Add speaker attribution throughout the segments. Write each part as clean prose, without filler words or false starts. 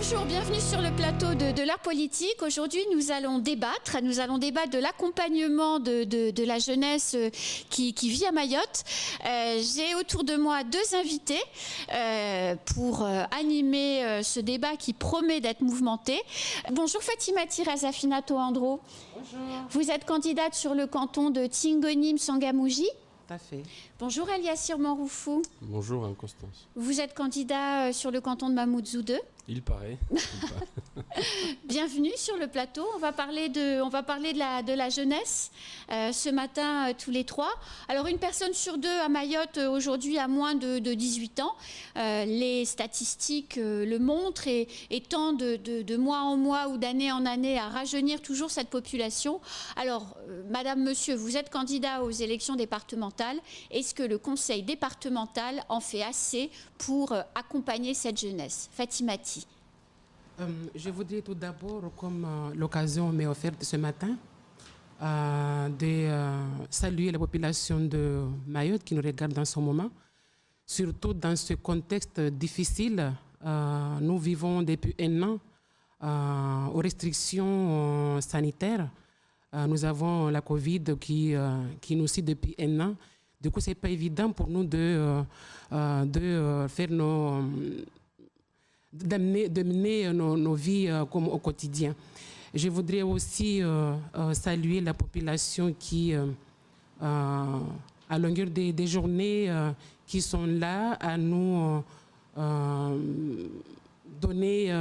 Speaker 1: Bonjour, bienvenue sur le plateau de l'art politique. Aujourd'hui, nous allons débattre de l'accompagnement de la jeunesse qui vit à Mayotte. J'ai autour de moi deux invités pour animer ce débat qui promet d'être mouvementé. Bonjour Fatimati Razafinato Andro.
Speaker 2: Bonjour.
Speaker 1: Vous êtes candidate sur le canton de Tingonim-Sangamouji.
Speaker 2: Tout à fait.
Speaker 1: Bonjour Eliassir Manroufou.
Speaker 3: Bonjour Constance.
Speaker 1: Vous êtes candidat sur le canton de Mamoudzou 2.
Speaker 3: Il paraît.
Speaker 1: Bienvenue sur le plateau. On va parler de la jeunesse ce matin tous les trois. Alors une personne sur deux à Mayotte aujourd'hui a moins de 18 ans. Les statistiques le montrent et tendent de mois en mois ou d'année en année à rajeunir toujours cette population. Alors Madame, Monsieur, vous êtes candidat aux élections départementales. Est-ce que le conseil départemental en fait assez pour accompagner cette jeunesse? Fatimati.
Speaker 2: Je voudrais tout d'abord, comme l'occasion m'est offerte ce matin, de saluer la population de Mayotte qui nous regarde dans ce moment. Surtout dans ce contexte difficile, nous vivons depuis un an aux restrictions sanitaires. Nous avons la Covid qui nous suit depuis un an. Du coup, ce n'est pas évident pour nous de faire d'amener nos vies comme au quotidien. Je voudrais aussi saluer la population qui, à longueur des journées, qui sont là à nous donner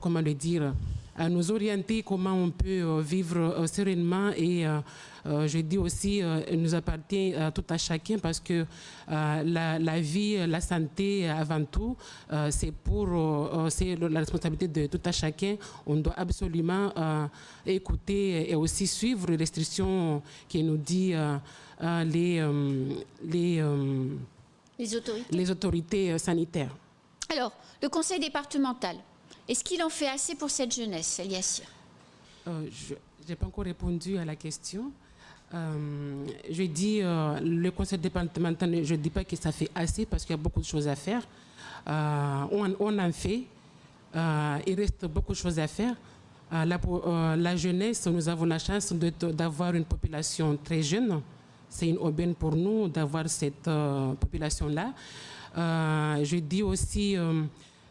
Speaker 2: comment le dire, à nous orienter comment on peut vivre sereinement et je dis aussi il nous appartient à tout à chacun parce que la vie, la santé avant tout, c'est la responsabilité de tout à chacun. On doit absolument écouter et aussi suivre les restrictions qui nous dit les autorités sanitaires.
Speaker 1: Alors, le conseil départemental, est-ce qu'il en fait assez pour cette jeunesse, Eliassir?
Speaker 2: Je n'ai pas encore répondu à la question. Je dis le conseil départemental, je ne dis pas que ça fait assez parce qu'il y a beaucoup de choses à faire. On en fait. Il reste beaucoup de choses à faire. La jeunesse, nous avons la chance d'avoir une population très jeune. C'est une aubaine pour nous d'avoir cette population-là. Je dis aussi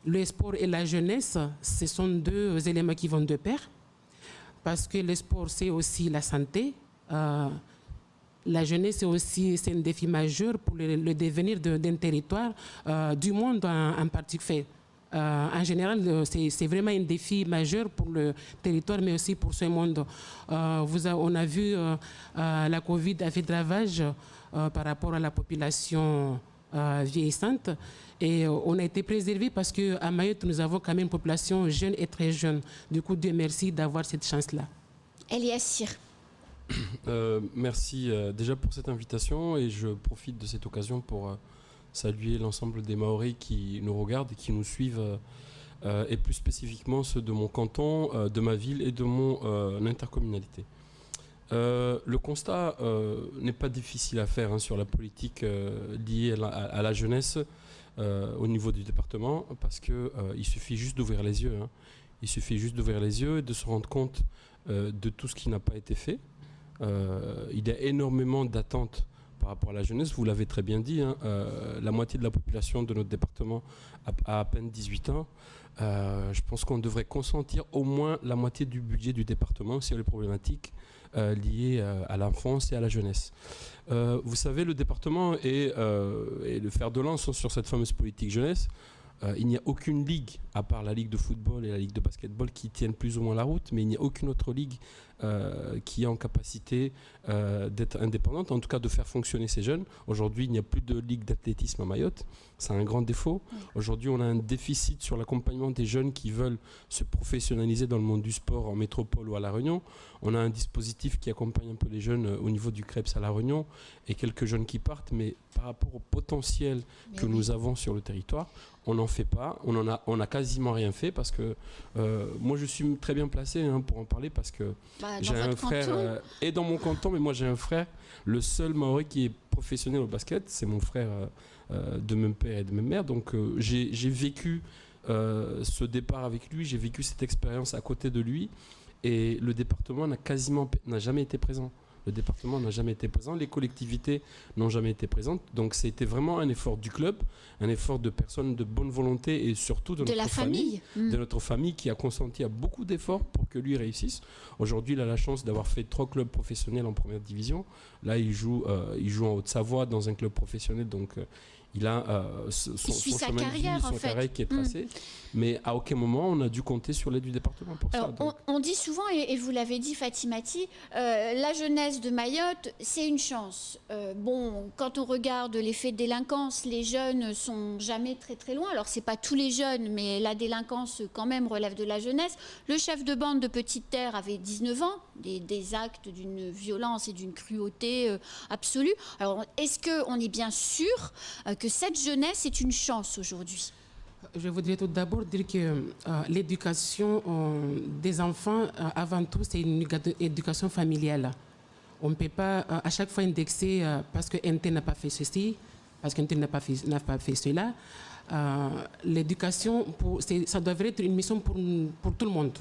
Speaker 2: le sport et la jeunesse, ce sont deux éléments qui vont de pair. Parce que le sport, c'est aussi la santé. La jeunesse, c'est un défi majeur pour le devenir d'un territoire, du monde en particulier. En général, c'est vraiment un défi majeur pour le territoire, mais aussi pour ce monde. On a vu la Covid a fait de ravages par rapport à la population vieillissante. Et on a été préservé parce qu'à Mayotte, nous avons quand même une population jeune et très jeune. Du coup, Dieu merci d'avoir cette chance-là.
Speaker 1: Eliassir.
Speaker 3: Merci déjà pour cette invitation et je profite de cette occasion pour saluer l'ensemble des Maoris qui nous regardent et qui nous suivent et plus spécifiquement ceux de mon canton, de ma ville et de mon intercommunalité. Le constat n'est pas difficile à faire sur la politique liée à la jeunesse au niveau du département parce qu'il suffit juste d'ouvrir les yeux. Il suffit juste d'ouvrir les yeux et de se rendre compte de tout ce qui n'a pas été fait. Il y a énormément d'attentes par rapport à la jeunesse, vous l'avez très bien dit, la moitié de la population de notre département a à peine 18 ans. Je pense qu'on devrait consentir au moins la moitié du budget du département sur les problématiques liées à l'enfance et à la jeunesse. Vous savez, le département et le fer de lance sur cette fameuse politique jeunesse. Il n'y a aucune ligue, à part la ligue de football et la ligue de basketball, qui tiennent plus ou moins la route, mais il n'y a aucune autre ligue qui est en capacité d'être indépendante, en tout cas de faire fonctionner ces jeunes. Aujourd'hui, il n'y a plus de ligue d'athlétisme à Mayotte, c'est un grand défaut. Aujourd'hui, on a un déficit sur l'accompagnement des jeunes qui veulent se professionnaliser dans le monde du sport en métropole ou à La Réunion. On a un dispositif qui accompagne un peu les jeunes au niveau du CREPS à La Réunion et quelques jeunes qui partent, mais par rapport au potentiel que nous avons sur le territoire, on n'en fait pas, on a quasiment rien fait parce que moi je suis très bien placé pour en parler parce que j'ai un frère et dans mon canton, mais moi j'ai un frère, le seul Maori qui est professionnel au basket, c'est mon frère de même père et de même mère, donc j'ai vécu ce départ avec lui, j'ai vécu cette expérience à côté de lui, et le département n'a jamais été présent. Le département n'a jamais été présent, les collectivités n'ont jamais été présentes. Donc c'était vraiment un effort du club, un effort de personnes de bonne volonté et surtout de notre famille, de notre famille qui a consenti à beaucoup d'efforts pour que lui réussisse. Aujourd'hui, il a la chance d'avoir fait 3 clubs professionnels en première division. Là, il joue en Haute-Savoie dans un club professionnel, donc il a son chemin de vie, son carrière qui est tracé. Mais à aucun moment, on a dû compter sur l'aide du département pour ça.
Speaker 1: On dit souvent, et vous l'avez dit Fatimati, la jeunesse de Mayotte, c'est une chance. Bon, quand on regarde les faits de délinquance, les jeunes sont jamais très très loin. Alors, c'est pas tous les jeunes, mais la délinquance quand même relève de la jeunesse. Le chef de bande de Petite Terre avait 19 ans, des actes d'une violence et d'une cruauté absolue. Alors, est-ce qu'on est bien sûr que cette jeunesse est une chance aujourd'hui?
Speaker 2: Je voudrais tout d'abord dire que l'éducation des enfants, avant tout, c'est une éducation familiale. On ne peut pas à chaque fois indexer parce qu'un tel n'a pas fait ceci, parce qu'un tel n'a pas fait cela. L'éducation, ça devrait être une mission pour tout le monde.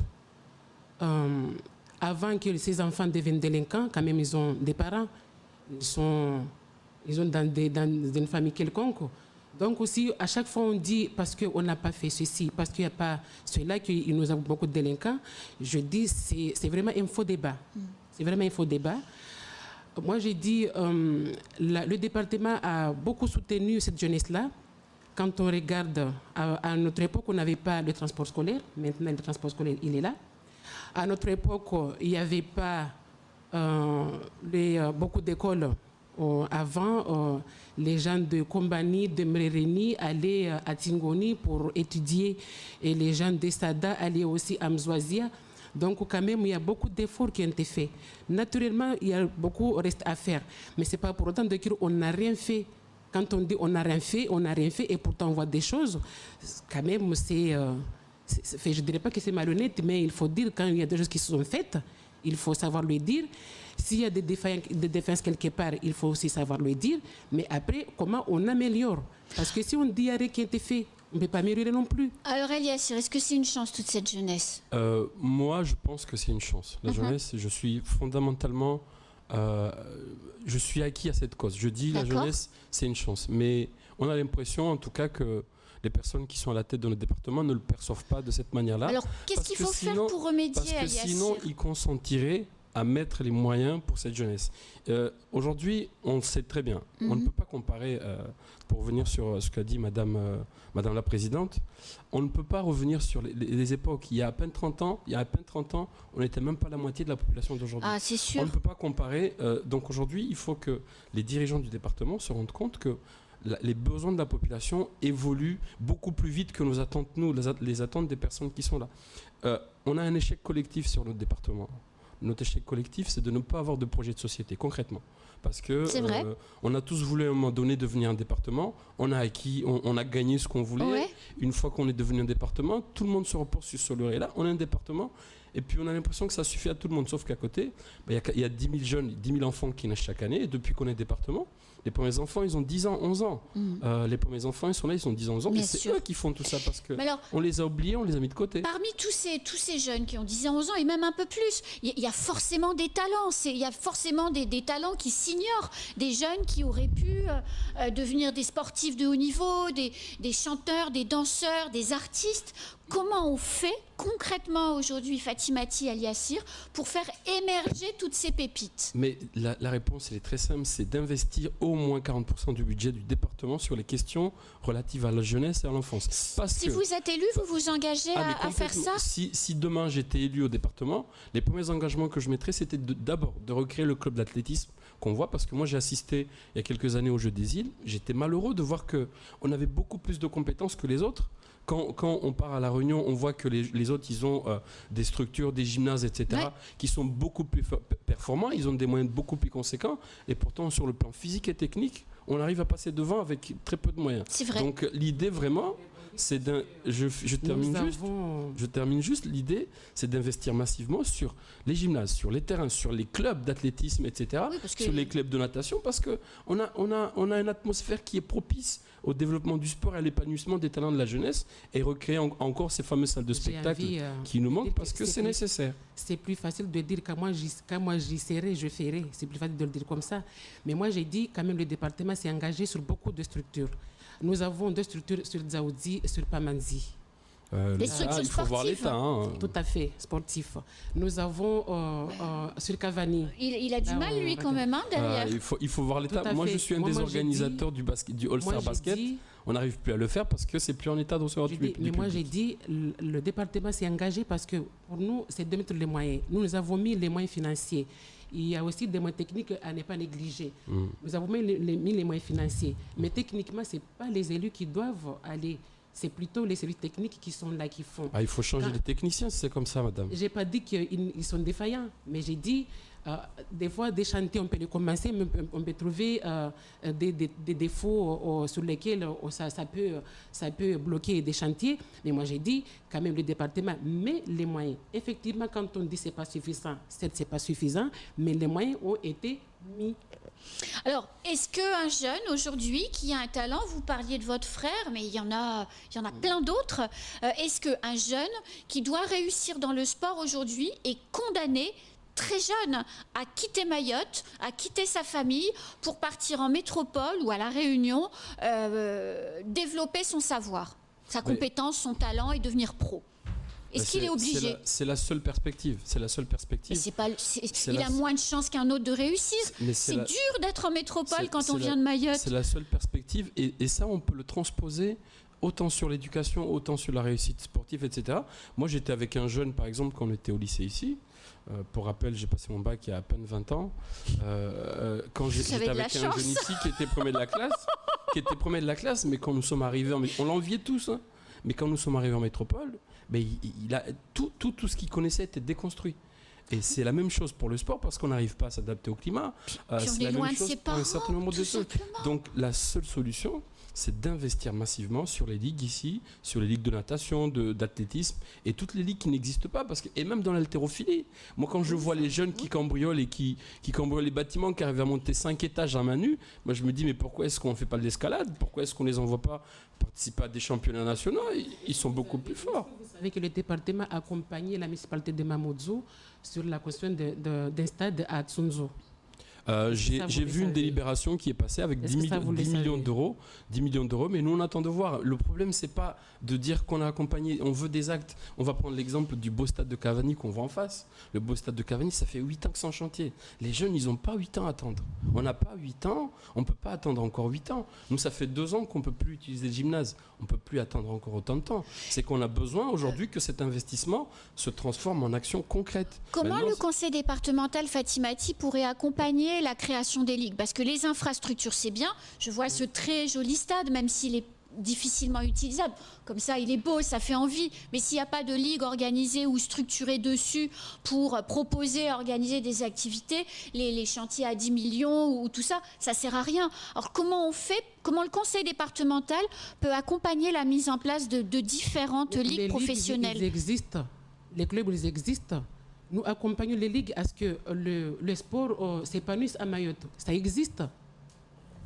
Speaker 2: Avant que ces enfants deviennent délinquants, quand même, ils ont des parents, ils sont dans une famille quelconque. Donc aussi, à chaque fois, on dit parce qu'on n'a pas fait ceci, parce qu'il n'y a pas cela, qu'il nous a beaucoup de délinquants. Je dis, c'est vraiment un faux débat. C'est vraiment un faux débat. Moi, j'ai dit, le département a beaucoup soutenu cette jeunesse-là. Quand on regarde, à notre époque, on n'avait pas de transport scolaire. Maintenant, le transport scolaire, il est là. À notre époque, il n'y avait pas beaucoup d'écoles. Avant, les gens de Kombani, de Mrereni allaient à Tingoni pour étudier et les gens de Sada allaient aussi à Mzouazia. Donc, quand même, il y a beaucoup d'efforts qui ont été faits. Naturellement, il y a beaucoup reste à faire. Mais ce n'est pas pour autant de dire qu'on n'a rien fait. Quand on dit on n'a rien fait, on n'a rien fait et pourtant on voit des choses. Quand même, je ne dirais pas que c'est malhonnête, mais il faut dire quand il y a des choses qui se sont faites, il faut savoir le dire. S'il y a des défenses quelque part, il faut aussi savoir le dire. Mais après, comment on améliore? Parce que si on dit rien qui a été fait, on ne peut pas améliorer non plus.
Speaker 1: Alors Eliassir, est-ce que c'est une chance toute cette jeunesse?
Speaker 3: Moi, je pense que c'est une chance. La jeunesse, je suis fondamentalement... je suis acquis à cette cause. Je dis la jeunesse, c'est une chance. Mais on a l'impression, en tout cas, que les personnes qui sont à la tête de notre département ne le perçoivent pas de cette manière-là.
Speaker 1: Alors, qu'est-ce qu'il faut faire pour remédier à
Speaker 3: Eliassir? Parce que sinon, ils consentiraient à mettre les moyens pour cette jeunesse. Aujourd'hui, on le sait très bien. On ne peut pas comparer, pour revenir sur ce qu'a dit Madame la Présidente, on ne peut pas revenir sur les époques. Il y a à peine 30 ans, on n'était même pas la moitié de la population d'aujourd'hui.
Speaker 1: Ah, c'est sûr.
Speaker 3: On ne peut pas comparer. Donc aujourd'hui, il faut que les dirigeants du département se rendent compte que les besoins de la population évoluent beaucoup plus vite que nos attentes, les attentes des personnes qui sont là. On a un échec collectif sur notre département. Notre échec collectif, c'est de ne pas avoir de projet de société, concrètement. Parce que on a tous voulu à un moment donné devenir un département, on a gagné ce qu'on voulait. Ouais. Une fois qu'on est devenu un département, tout le monde se repose sur ce laurier-là. On est un département, et puis on a l'impression que ça suffit à tout le monde, sauf qu'à côté, il y a 10 000 jeunes, 10 000 enfants qui naissent chaque année, et depuis qu'on est département, les premiers enfants, ils ont 10 ans, 11 ans. Les premiers enfants, ils sont là, ils ont 10 ans, 11 ans. Bien et c'est eux qui font tout ça parce qu'on les a oubliés, on les a mis de côté.
Speaker 1: Parmi tous ces jeunes qui ont 10 ans, 11 ans et même un peu plus, il y a forcément des talents. Il y a forcément des talents qui s'ignorent. Des jeunes qui auraient pu devenir des sportifs de haut niveau, des chanteurs, des danseurs, des artistes. Comment on fait concrètement aujourd'hui, Fatimati Eliassir, pour faire émerger toutes ces pépites?
Speaker 3: Mais la réponse, elle est très simple, c'est d'investir au moins 40% du budget du département sur les questions relatives à la jeunesse et à l'enfance.
Speaker 1: Si vous êtes élu, vous vous engagez à faire ça?
Speaker 3: Si demain j'étais élu au département, les premiers engagements que je mettrais, c'était d'abord de recréer le club d'athlétisme qu'on voit, parce que moi j'ai assisté il y a quelques années aux Jeux des îles. J'étais malheureux de voir qu'on avait beaucoup plus de compétences que les autres. Quand on part à La Réunion, on voit que les autres, ils ont des structures, des gymnases, etc., qui sont beaucoup plus performants, ils ont des moyens beaucoup plus conséquents, et pourtant, sur le plan physique et technique, on arrive à passer devant avec très peu de moyens.
Speaker 1: C'est vrai.
Speaker 3: Donc, l'idée, vraiment, Je termine juste. L'idée, c'est d'investir massivement sur les gymnases, sur les terrains, sur les clubs d'athlétisme, etc.,
Speaker 1: Oui, parce que-
Speaker 3: sur les clubs de natation, parce qu'on a une atmosphère qui est propice au développement du sport et à l'épanouissement des talents de la jeunesse et recréer encore ces fameuses salles de spectacle qui nous manquent parce que c'est nécessaire.
Speaker 2: C'est plus facile de dire quand moi j'y serai, je ferai. C'est plus facile de le dire comme ça. Mais moi, j'ai dit quand même le département s'est engagé sur beaucoup de structures. Nous avons 2 structures sur Dzaoudzi et sur Pamanzi.
Speaker 1: Les structures
Speaker 3: il faut voir
Speaker 1: sportives.
Speaker 3: l'État. Hein.
Speaker 2: Tout à fait, sportif. Nous avons sur Cavani.
Speaker 1: Il a du
Speaker 2: Ah,
Speaker 1: mal,
Speaker 2: on
Speaker 1: lui,
Speaker 2: va
Speaker 1: quand
Speaker 2: dire.
Speaker 1: même, hein, derrière.
Speaker 3: Il faut voir l'État.
Speaker 2: Tout à
Speaker 3: Moi,
Speaker 2: fait.
Speaker 3: je suis un
Speaker 2: Moi,
Speaker 3: des
Speaker 2: j'ai
Speaker 3: organisateurs du All-Star Basket. On n'arrive plus à le faire parce que c'est plus en état de recevoir tous les
Speaker 2: Mais moi, j'ai
Speaker 3: publics.
Speaker 2: dit, le département s'est engagé parce que pour nous, c'est de mettre les moyens. Nous avons mis les moyens financiers. Il y a aussi des moyens techniques à ne pas négliger. Nous avons mis les moyens financiers. Mais techniquement, ce n'est pas les élus qui doivent aller. C'est plutôt les services techniques qui sont là, qui font.
Speaker 3: Il faut changer les techniciens, c'est comme ça, madame.
Speaker 2: Je n'ai pas dit qu'ils sont défaillants, mais j'ai dit, des fois, des chantiers, on peut les commencer, mais on peut trouver des défauts sur lesquels ça peut bloquer des chantiers. Mais moi, j'ai dit, quand même, le département met les moyens. Effectivement, quand on dit que ce n'est pas suffisant, certes, ce n'est pas suffisant, mais les moyens ont été mis.
Speaker 1: Alors, est-ce qu'un jeune aujourd'hui qui a un talent, vous parliez de votre frère, mais il y en a plein d'autres, est-ce qu'un jeune qui doit réussir dans le sport aujourd'hui est condamné très jeune à quitter Mayotte, à quitter sa famille pour partir en métropole ou à La Réunion, développer son savoir, sa compétence, son talent et devenir pro? Est-ce qu'il est obligé?
Speaker 3: C'est la seule perspective. C'est la seule perspective.
Speaker 1: Il a moins de chances qu'un autre de réussir. C'est dur d'être en métropole quand on vient de Mayotte.
Speaker 3: C'est la seule perspective. Et ça, on peut le transposer autant sur l'éducation, autant sur la réussite sportive, etc. Moi, j'étais avec un jeune, par exemple, quand on était au lycée ici. Pour rappel, j'ai passé mon bac il y a à peine 20 ans. Quand j'étais avec un jeune ici qui était premier de la classe, mais quand nous sommes arrivés, on l'enviait tous, hein, mais quand nous sommes arrivés en métropole, il a tout ce qu'il connaissait était déconstruit. Et c'est la même chose pour le sport parce qu'on n'arrive pas à s'adapter au climat. C'est la même chose pour un certain nombre de choses. Donc la seule solution, c'est d'investir massivement sur les ligues ici, sur les ligues de natation, d'athlétisme et toutes les ligues qui n'existent pas. Et même dans l'haltérophilie, moi quand je vois les jeunes qui cambriolent et qui cambriolent les bâtiments, qui arrivent à monter 5 étages à main nue, moi je me dis mais pourquoi est-ce qu'on ne fait pas de l'escalade? Pourquoi est-ce qu'on ne les envoie pas participer à des championnats nationaux? Ils sont beaucoup plus forts.
Speaker 2: Vous savez que le département a accompagné la municipalité de Mamoudzou sur la question d'un stade à Tsunzo.
Speaker 3: J'ai vu une délibération qui est passée avec 10 millions d'euros, mais nous on attend de voir. Le problème c'est pas de dire qu'on a accompagné, on veut des actes. On va prendre l'exemple du beau stade de Cavani qu'on voit en face. Le beau stade de Cavani, ça fait 8 ans que c'est en chantier. Les jeunes, ils n'ont pas 8 ans à attendre. On n'a pas 8 ans, on ne peut pas attendre encore 8 ans. Nous, ça fait 2 ans qu'on ne peut plus utiliser le gymnase. On ne peut plus attendre encore autant de temps. C'est qu'on a besoin aujourd'hui que cet investissement se transforme en action concrète.
Speaker 1: Comment le conseil départemental, Fatimati, pourrait accompagner la création des ligues? Parce que les infrastructures, c'est bien. Je vois ce très joli stade, même s'il est difficilement utilisable. Comme ça, il est beau, ça fait envie. Mais s'il n'y a pas de ligue organisée ou structurée dessus pour proposer, organiser des activités, les chantiers à 10 millions ou tout ça, ça ne sert à rien. Alors comment on fait? Comment le conseil départemental peut accompagner la mise en place de différentes ligues professionnelles?
Speaker 2: Ils existent. Les clubs, ils existent. Nous accompagnons les ligues à ce que le sport s'épanouisse à Mayotte. Ça existe.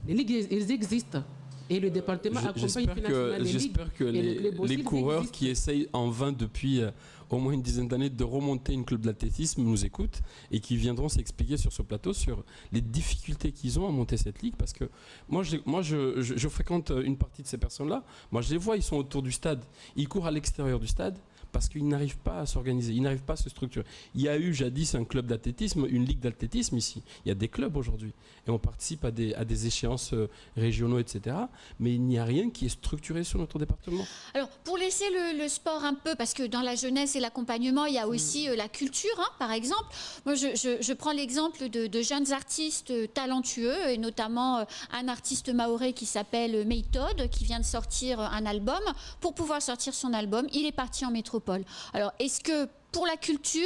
Speaker 2: Les ligues, elles existent. Et le département accompagne financièrement les ligues.
Speaker 3: J'espère que les coureurs qui essayent en vain depuis au moins une dizaine d'années de remonter une club d'athlétisme nous écoutent et qui viendront s'expliquer sur ce plateau sur les difficultés qu'ils ont à monter cette ligue. Parce que moi, je fréquente une partie de ces personnes-là. Moi, je les vois, ils sont autour du stade. Ils courent à l'extérieur du stade parce qu'ils n'arrivent pas à s'organiser, ils n'arrivent pas à se structurer. Il y a eu jadis un club d'athlétisme, une ligue d'athlétisme ici. Il y a des clubs aujourd'hui et on participe à des échéances régionaux, etc. Mais il n'y a rien qui est structuré sur notre département.
Speaker 1: Alors, pour laisser le sport un peu, parce que dans la jeunesse et l'accompagnement, il y a aussi la culture, hein, par exemple. Moi, je prends l'exemple de jeunes artistes talentueux, et notamment un artiste mahorais qui s'appelle Meitod, qui vient de sortir un album. Pour pouvoir sortir son album, il est parti en métropole. Alors, est-ce que pour la culture,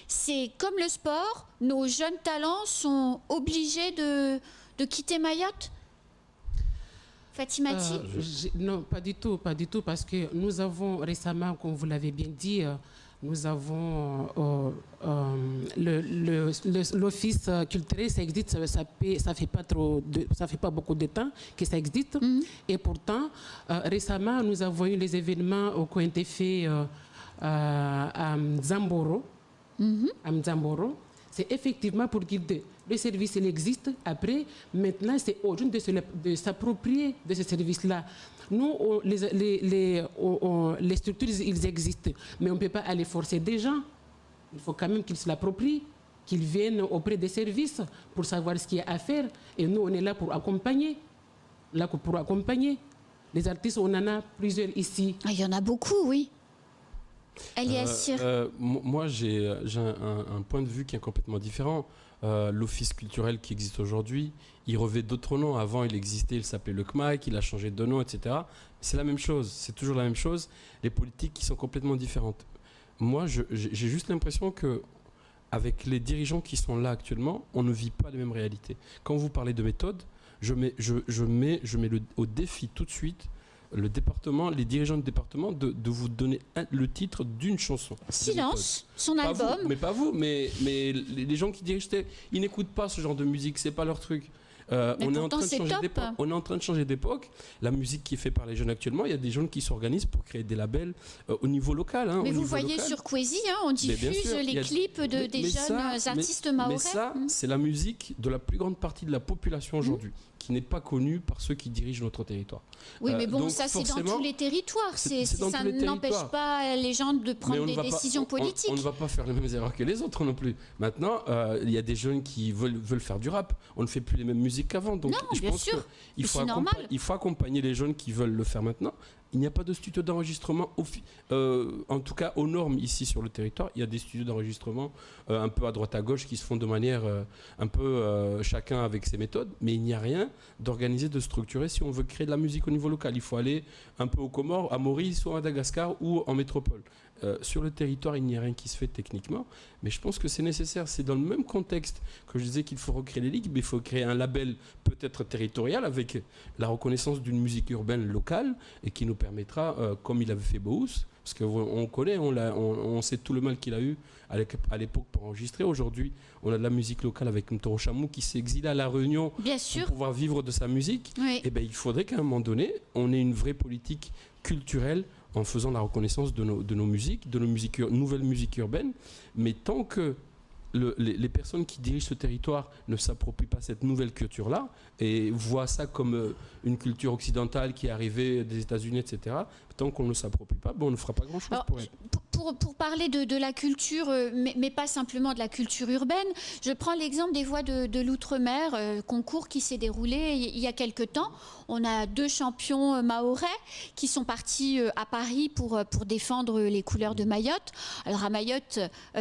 Speaker 1: c'est comme le sport, nos jeunes talents sont obligés de quitter Mayotte? Fatimati?
Speaker 2: Non, pas du tout, parce que nous avons récemment, comme vous l'avez bien dit, nous avons l'office culturel, ça existe, ça fait pas beaucoup de temps que ça existe. Et pourtant, récemment, nous avons eu les événements qui ont été faits à Mzamboro. À Mzamboro. C'est effectivement pour dire que le service il existe. Après, maintenant, c'est aux jeunes de s'approprier de ce service-là. Nous, les structures, ils existent, mais on ne peut pas aller forcer des gens. Il faut quand même qu'ils se l'approprient, qu'ils viennent auprès des services pour savoir ce qu'il y a à faire. Et nous, on est là pour accompagner. Les artistes, on en a plusieurs ici.
Speaker 1: Il y en a beaucoup, oui.
Speaker 3: Moi, j'ai un point de vue qui est complètement différent. L'office culturel qui existe aujourd'hui, il revêt d'autres noms. Avant, il existait, il s'appelait le CMAC, il a changé de nom, etc. C'est la même chose, c'est toujours la même chose. Les politiques qui sont complètement différentes. Moi, j'ai juste l'impression que avec les dirigeants qui sont là actuellement, on ne vit pas les mêmes réalités. Quand vous parlez de méthode, je mets au défi tout de suite le département, les dirigeants du département de vous donner le titre d'une chanson.
Speaker 1: Silence, son
Speaker 3: pas
Speaker 1: album.
Speaker 3: Vous, mais pas vous, mais les gens qui dirigent, ils n'écoutent pas ce genre de musique, c'est pas leur truc. On est en train de changer d'époque. La musique qui est faite par les jeunes actuellement, il y a des jeunes qui s'organisent pour créer des labels au niveau local.
Speaker 1: Mais vous voyez sur Kwezi, on diffuse les clips des jeunes artistes mahorais.
Speaker 3: Mais ça, c'est la musique de la plus grande partie de la population aujourd'hui, qui n'est pas connue par ceux qui dirigent notre territoire.
Speaker 1: Oui, mais bon, donc, ça c'est dans tous les territoires. Ça n'empêche pas les gens de prendre des décisions politiques.
Speaker 3: On ne va pas faire les mêmes erreurs que les autres non plus. Maintenant, il y a des jeunes qui veulent faire du rap. On ne fait plus les mêmes musiques qu'avant. Donc, je pense qu'il faut accompagner les jeunes qui veulent le faire maintenant. Il n'y a pas de studio d'enregistrement, en tout cas aux normes ici sur le territoire. Il y a des studios d'enregistrement un peu à droite à gauche qui se font de manière un peu chacun avec ses méthodes, mais il n'y a rien d'organisé, de structuré si on veut créer de la musique au niveau local. Il faut aller un peu aux Comores, à Maurice ou à Madagascar ou en métropole. Sur le territoire, il n'y a rien qui se fait techniquement, mais je pense que c'est nécessaire. C'est dans le même contexte que je disais qu'il faut recréer les ligues, mais il faut créer un label peut-être territorial avec la reconnaissance d'une musique urbaine locale et qui nous permettra, comme il avait fait Bous, parce qu'on connaît, on sait tout le mal qu'il a eu à l'époque pour enregistrer. Aujourd'hui, on a de la musique locale avec Mtoro Chamou qui s'est exilé à La Réunion pour pouvoir vivre de sa musique.
Speaker 1: Oui.
Speaker 3: Et ben, il faudrait qu'à un moment donné, on ait une vraie politique culturelle en faisant la reconnaissance de nos musiques, de nos nouvelles musiques urbaines. Mais tant que les personnes qui dirigent ce territoire ne s'approprient pas cette nouvelle culture-là et voient ça comme une culture occidentale qui est arrivée des États-Unis, etc., tant qu'on ne s'approprie pas, on ne fera pas grand-chose pour elle.
Speaker 1: Pour parler de la culture, mais pas simplement de la culture urbaine, je prends l'exemple des Voix de l'Outre-mer, concours qui s'est déroulé il y a quelque temps. On a 2 champions mahorais qui sont partis à Paris pour défendre les couleurs de Mayotte. Alors à Mayotte,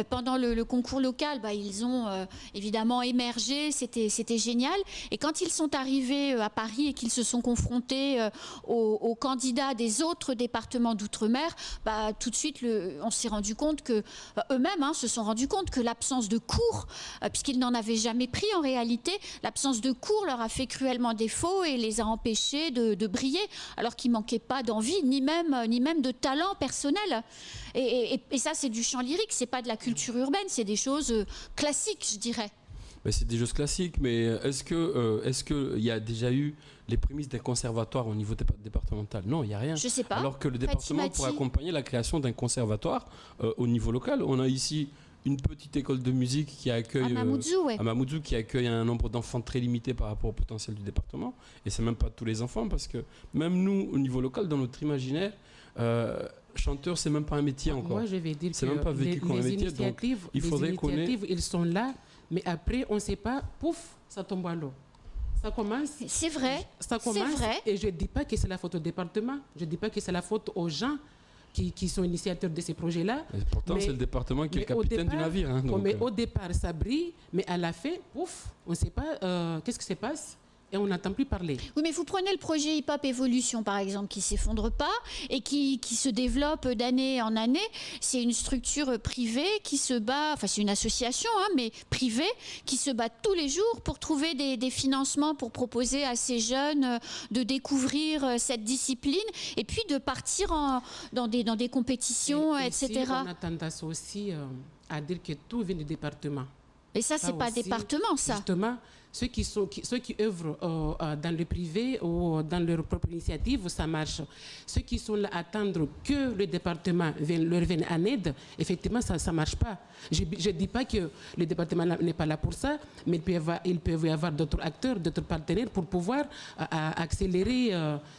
Speaker 1: pendant le concours local, ils ont évidemment émergé, c'était génial. Et quand ils sont arrivés à Paris et qu'ils se sont confrontés aux candidats des autres départements d'outre-mer, tout de suite on s'est rendu compte que eux-mêmes se sont rendus compte que l'absence de cours, puisqu'ils n'en avaient jamais pris en réalité, l'absence de cours leur a fait cruellement défaut et les a empêchés de briller, alors qu'ils manquaient pas d'envie ni même de talent personnel. Et ça, c'est du chant lyrique, c'est pas de la culture urbaine, c'est des choses classiques, je dirais.
Speaker 3: Mais c'est des choses classiques, mais est-ce qu'il y a déjà eu les prémices d'un conservatoire au niveau départemental? Non, il n'y a rien.
Speaker 1: Je sais pas.
Speaker 3: Alors que le département pourrait accompagner la création d'un conservatoire au niveau local. On a ici une petite école de musique qui accueille à Mamoudzou, qui accueille un nombre d'enfants très limité par rapport au potentiel du département. Et c'est même pas tous les enfants, parce que même nous, au niveau local, dans notre imaginaire, chanteur, c'est même pas un métier encore.
Speaker 2: Moi, je vais dire
Speaker 3: c'est
Speaker 2: que
Speaker 3: même pas vécu comme un métier. Donc, il faudrait qu'on ait...
Speaker 2: ils sont là, mais après, on ne sait pas, pouf, ça tombe à l'eau. Ça commence.
Speaker 1: C'est vrai.
Speaker 2: Ça commence.
Speaker 1: C'est vrai.
Speaker 2: Et je ne dis pas que c'est la faute au département. Je ne dis pas que c'est la faute aux gens qui sont initiateurs de ces projets-là.
Speaker 3: Et pourtant, c'est le département qui est le capitaine du navire.
Speaker 2: Mais au départ, ça brille, mais à la fin, pouf, on ne sait pas qu'est-ce qui se passe. et on n'entend plus parler.
Speaker 1: Oui, mais vous prenez le projet Hip Hop Evolution, par exemple, qui ne s'effondre pas et qui se développe d'année en année. C'est une structure privée qui se bat, enfin c'est une association, hein, mais privée, qui se bat tous les jours pour trouver des financements pour proposer à ces jeunes de découvrir cette discipline et puis de partir dans des compétitions,
Speaker 2: Et
Speaker 1: etc.
Speaker 2: aussi, on a tendance aussi à dire que tout vient du département.
Speaker 1: Mais ça, c'est pas
Speaker 2: aussi,
Speaker 1: département, ça.
Speaker 2: Justement, ceux qui œuvrent dans le privé ou dans leur propre initiative, ça marche. Ceux qui sont là à attendre que le département leur vienne en aide, effectivement, ça ne marche pas. Je ne dis pas que le département n'est pas là pour ça, mais il peut y avoir d'autres acteurs, d'autres partenaires pour pouvoir accélérer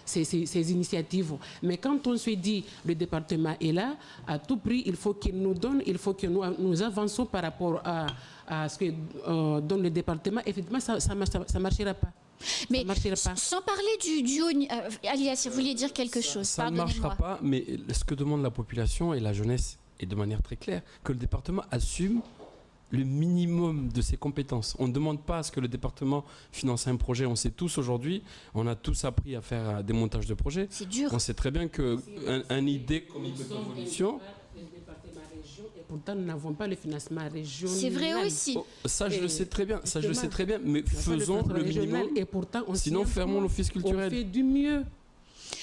Speaker 2: ces initiatives. Mais quand on se dit le département est là, à tout prix, il faut qu'il nous donne, il faut que nous avançons par rapport à ce que dans le département, effectivement, ça ne marchera pas.
Speaker 1: Mais sans parler du haut niveau, Alias, vous vouliez dire quelque chose.
Speaker 3: Ça ne marchera pas, mais ce que demande la population et la jeunesse, et de manière très claire, que le département assume le minimum de ses compétences. On ne demande pas à ce que le département finance un projet. On sait tous aujourd'hui, on a tous appris à faire des montages de projets.
Speaker 1: C'est dur.
Speaker 3: On sait très bien qu'une idée comme Hip Hop Evolution...
Speaker 2: Pourtant, nous n'avons pas le financement régional.
Speaker 1: C'est vrai aussi.
Speaker 3: Oh, ça, je le sais très bien. Ça, je le sais très bien. Mais faisons le minimum.
Speaker 2: Et pourtant,
Speaker 3: sinon, fermons l'office culturel.
Speaker 2: On fait du mieux.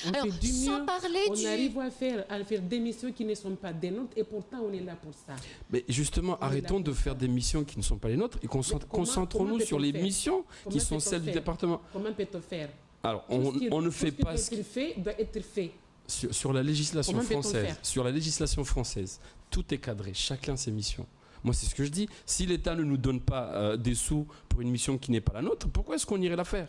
Speaker 1: Alors, sans parler
Speaker 2: on arrive à faire des missions qui ne sont pas des nôtres et pourtant on est là pour ça.
Speaker 3: Mais justement, arrêtons de faire des missions qui ne sont pas les nôtres et concentrons-nous sur les missions qui sont celles du département.
Speaker 2: Comment peut-on faire?
Speaker 3: Alors, on ne fait pas
Speaker 2: ce qu'il fait doit être fait.
Speaker 3: Sur la législation française, tout est cadré, chacun ses missions. Moi, c'est ce que je dis. Si l'État ne nous donne pas des sous pour une mission qui n'est pas la nôtre, pourquoi est-ce qu'on irait la faire?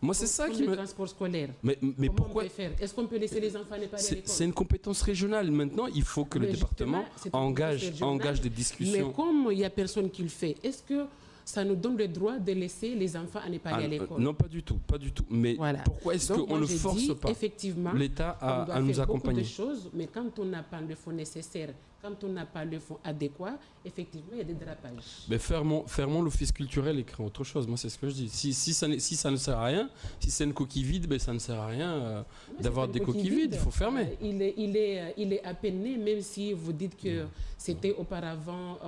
Speaker 3: Moi, c'est ça qui me...
Speaker 2: le transport scolaire.
Speaker 3: Mais pourquoi?
Speaker 2: Est-ce qu'on peut laisser les enfants ne pas aller à l'école?
Speaker 3: C'est une compétence régionale. Maintenant, il faut que le département engage des discussions.
Speaker 2: Mais comme il n'y a personne qui le fait, est-ce que ça nous donne le droit de laisser les enfants à ne pas aller à l'école?
Speaker 3: Non, pas du tout. Mais voilà. Pourquoi est-ce qu'on ne force pas l'État à nous accompagner?
Speaker 2: De choses, mais quand on n'a pas le fonds nécessaire, quand on n'a pas le fonds adéquat, effectivement, il y a des dérapages.
Speaker 3: Mais fermons l'office culturel et créons autre chose. Moi, c'est ce que je dis. Si ça ne sert à rien, si c'est une coquille vide, ben, ça ne sert à rien d'avoir des coquilles vides. Il faut fermer.
Speaker 2: Il est à peine né, même si vous dites que c'était auparavant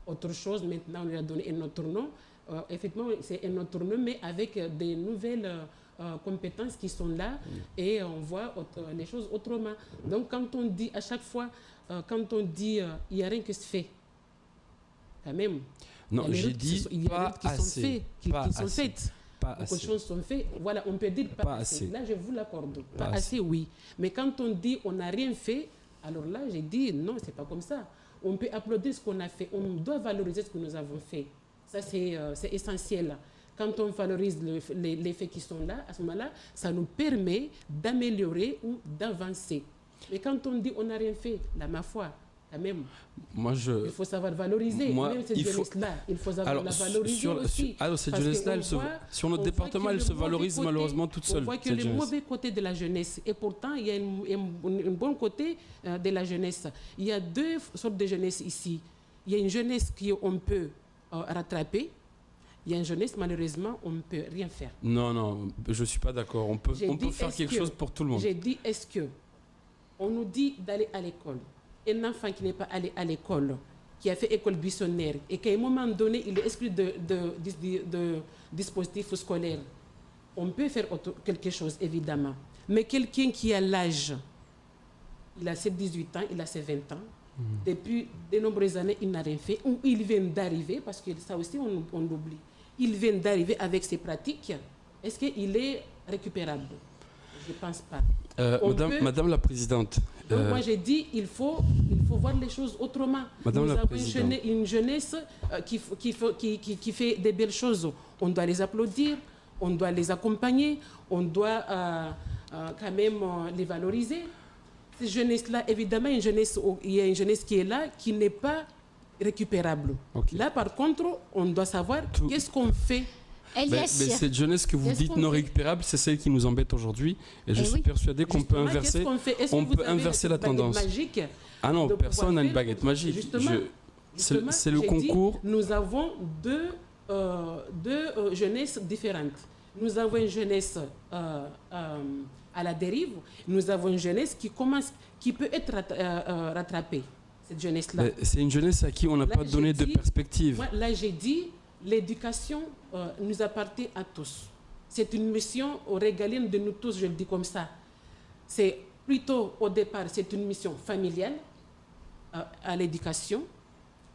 Speaker 2: autre chose. Maintenant, on lui a donné un autre nom. Effectivement, c'est un autre nom, mais avec des nouvelles compétences qui sont là et on voit les choses autrement. Donc, quand on dit à chaque fois, quand on dit il n'y a rien qui se fait, quand même.
Speaker 3: Non, j'ai dit pas assez.
Speaker 2: Qui sont faites. Beaucoup de choses sont faites. Voilà, on peut dire pas assez. Là, je vous l'accorde. Pas assez, oui. Mais quand on dit on n'a rien fait, alors là, j'ai dit non, c'est pas comme ça. On peut applaudir ce qu'on a fait. On doit valoriser ce que nous avons fait. Ça, c'est essentiel. Quand on valorise les faits qui sont là, à ce moment-là, ça nous permet d'améliorer ou d'avancer. Mais quand on dit on n'a rien fait, là, ma foi, quand même, il faut savoir valoriser. Même cette jeunesse-là, il faut savoir la valoriser aussi.
Speaker 3: Alors, cette jeunesse-là, sur notre département, elle se valorise malheureusement toute seule.
Speaker 2: On voit que le mauvais côté de la jeunesse, et pourtant, il y a un bon côté de la jeunesse. Il y a deux sortes de jeunesse ici. Il y a une jeunesse qu'on peut rattraper. Il y a une jeunesse, malheureusement, on ne peut rien faire.
Speaker 3: Non, je ne suis pas d'accord. On peut faire quelque chose pour tout le monde.
Speaker 2: J'ai dit, est-ce que on nous dit d'aller à l'école? Un enfant qui n'est pas allé à l'école, qui a fait école buissonnière et qu'à un moment donné, il est exclu de dispositif scolaire, on peut faire quelque chose, évidemment. Mais quelqu'un qui a l'âge, il a ses 18 ans, il a ses 20 ans, depuis de nombreuses années, il n'a rien fait, ou il vient d'arriver, parce que ça aussi, on l'oublie, il vient d'arriver avec ses pratiques, est-ce qu'il est récupérable? Je ne pense pas.
Speaker 3: Madame la Présidente.
Speaker 2: Donc moi j'ai dit il faut voir les choses autrement.
Speaker 3: Madame la Présidente.
Speaker 2: Nous avons une jeunesse qui fait des belles choses. On doit les applaudir, on doit les accompagner, on doit quand même les valoriser. Cette jeunesse-là, évidemment, il y a une jeunesse qui est là, qui n'est pas récupérable. Okay. Là, par contre, on doit savoir qu'est-ce qu'on fait.
Speaker 3: Mais cette jeunesse que vous dites non récupérable, c'est celle qui nous embête aujourd'hui. Et je suis persuadé qu'on peut inverser, la tendance. Ah non, personne n'a une baguette magique. C'est le concours.
Speaker 2: Nous avons deux jeunesses différentes. nous avons une jeunesse à la dérive, nous avons une jeunesse qui peut être rattrapée, cette jeunesse-là.
Speaker 3: C'est une jeunesse à qui on n'a pas donné de perspective.
Speaker 2: Moi, là, j'ai dit, l'éducation nous appartient à tous. C'est une mission régalienne de nous tous, je le dis comme ça. C'est plutôt, au départ, c'est une mission familiale à l'éducation.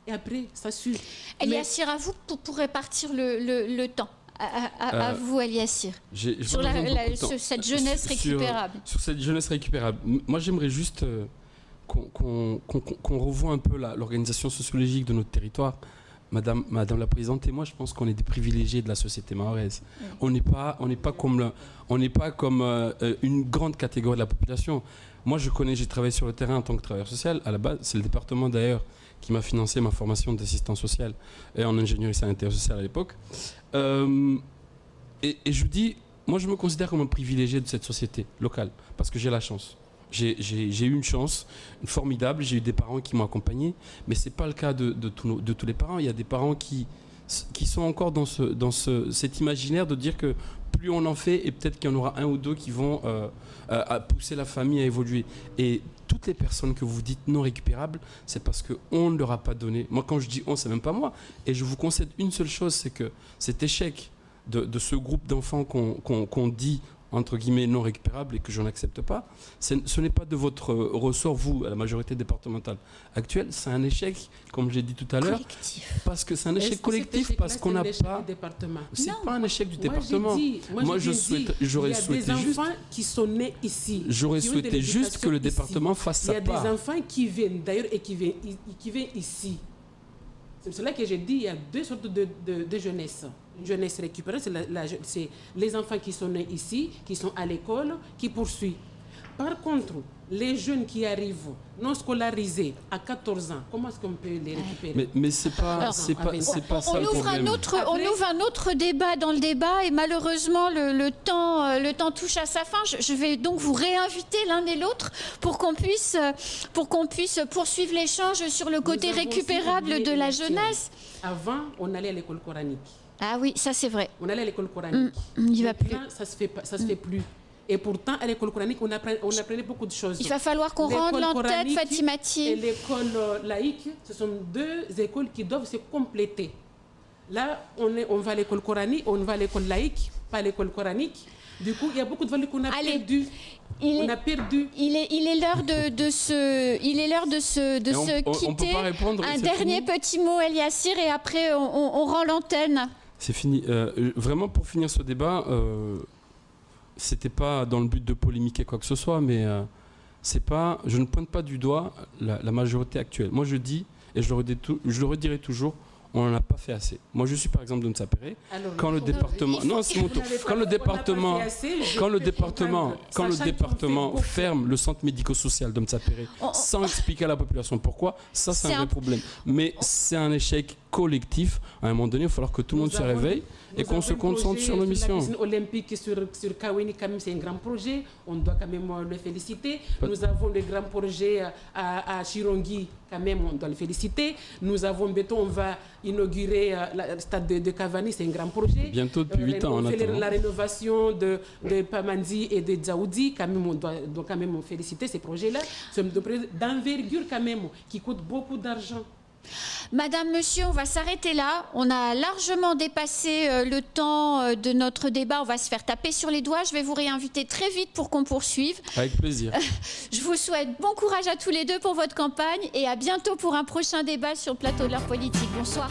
Speaker 2: Et après, ça suit.
Speaker 1: Eliassir, à vous pour répartir le temps. À vous, Eliassir. Sur cette jeunesse récupérable.
Speaker 3: Sur cette jeunesse récupérable. Moi, j'aimerais juste qu'on revoie un peu l'organisation sociologique de notre territoire. Madame la Présidente et moi, je pense qu'on est des privilégiés de la société mahoraise. Oui. On n'est pas comme une grande catégorie de la population. Moi, j'ai travaillé sur le terrain en tant que travailleur social. À la base, c'est le département d'ailleurs qui m'a financé ma formation d'assistant social et en ingénierie sanitaire sociale à l'époque. Et je dis, moi, je me considère comme un privilégié de cette société locale parce que j'ai la chance. J'ai eu une chance formidable, j'ai eu des parents qui m'ont accompagné, mais ce n'est pas le cas de tous les parents. Il y a des parents qui sont encore dans cet imaginaire de dire que plus on en fait, et peut-être qu'il y en aura un ou deux qui vont pousser la famille à évoluer. Et toutes les personnes que vous dites non récupérables, c'est parce qu'on ne leur a pas donné. Moi, quand je dis on, c'est même pas moi. Et je vous concède une seule chose, c'est que cet échec de ce groupe d'enfants qu'on dit entre guillemets non récupérable et que je n'accepte pas, ce n'est pas de votre ressort, vous, à la majorité départementale actuelle, c'est un échec, comme j'ai dit tout à l'heure, parce que c'est un échec collectif, parce qu'on n'a pas... C'est pas un échec du département. Moi, j'aurais souhaité juste... Il y a des enfants
Speaker 2: qui sont nés ici.
Speaker 3: J'aurais souhaité juste que le département fasse sa part.
Speaker 2: Il y a des enfants qui viennent, d'ailleurs, et qui viennent ici. C'est pour cela que j'ai dit qu'il y a deux sortes de jeunesse. Une jeunesse récupérée, c'est les enfants qui sont nés ici, qui sont à l'école, qui poursuivent. Par contre, les jeunes qui arrivent non scolarisés à 14 ans, comment est-ce qu'on peut les récupérer?
Speaker 3: Mais c'est pas ça le problème.
Speaker 1: On ouvre un autre débat dans le débat et malheureusement le temps touche à sa fin. Je vais donc vous réinviter l'un et l'autre pour qu'on puisse poursuivre l'échange sur le côté récupérable de la jeunesse.
Speaker 2: Avant, on allait à l'école coranique.
Speaker 1: Ah oui, ça c'est vrai.
Speaker 2: On allait à l'école coranique.
Speaker 1: On n'y va plus.
Speaker 2: Ça se fait plus. Et pourtant, à l'école coranique, on apprenait beaucoup de choses.
Speaker 1: Il va falloir qu'on rende l'entête, Fatimati.
Speaker 2: Et l'école laïque, ce sont deux écoles qui doivent se compléter. Là, on va à l'école coranique, on va à l'école laïque, pas à l'école coranique. Du coup, il y a beaucoup de valeurs qu'on a perdues. On a perdu.
Speaker 1: Il est l'heure de se quitter. Un dernier petit mot, Eliassir, et après on rend l'antenne.
Speaker 3: C'est fini. Vraiment, pour finir ce débat, c'était pas dans le but de polémiquer quoi que ce soit, mais je ne pointe pas du doigt la majorité actuelle. Moi, je dis, et je le redirai toujours, on n'en a pas fait assez. Moi, je suis par exemple de Nsapéré. Quand le département, non, c'est mon tour. Quand le département ferme le centre médico-social de Nsapéré sans expliquer à la population pourquoi, ça c'est un vrai problème. Mais c'est un échec collectif. À un moment donné, il va falloir que tout le monde se réveille et qu'on se concentre sur nos missions.
Speaker 2: La piscine olympique sur Kawini, quand même, c'est un grand projet. On doit quand même le féliciter. Nous avons le grand projet à Chirongi, quand même, on doit le féliciter. Nous avons on va inaugurer le stade de Cavani, c'est un grand projet.
Speaker 3: Bientôt, depuis 8 ans,
Speaker 2: on fait la rénovation de Pamandzi et de Dzaoudi, quand même, on doit quand même féliciter ces projets-là. C'est un projet d'envergure, quand même, qui coûte beaucoup d'argent.
Speaker 1: Madame, monsieur, on va s'arrêter là. On a largement dépassé le temps de notre débat. On va se faire taper sur les doigts. Je vais vous réinviter très vite pour qu'on poursuive.
Speaker 3: Avec plaisir.
Speaker 1: Je vous souhaite bon courage à tous les deux pour votre campagne et à bientôt pour un prochain débat sur le plateau de l'heure politique. Bonsoir.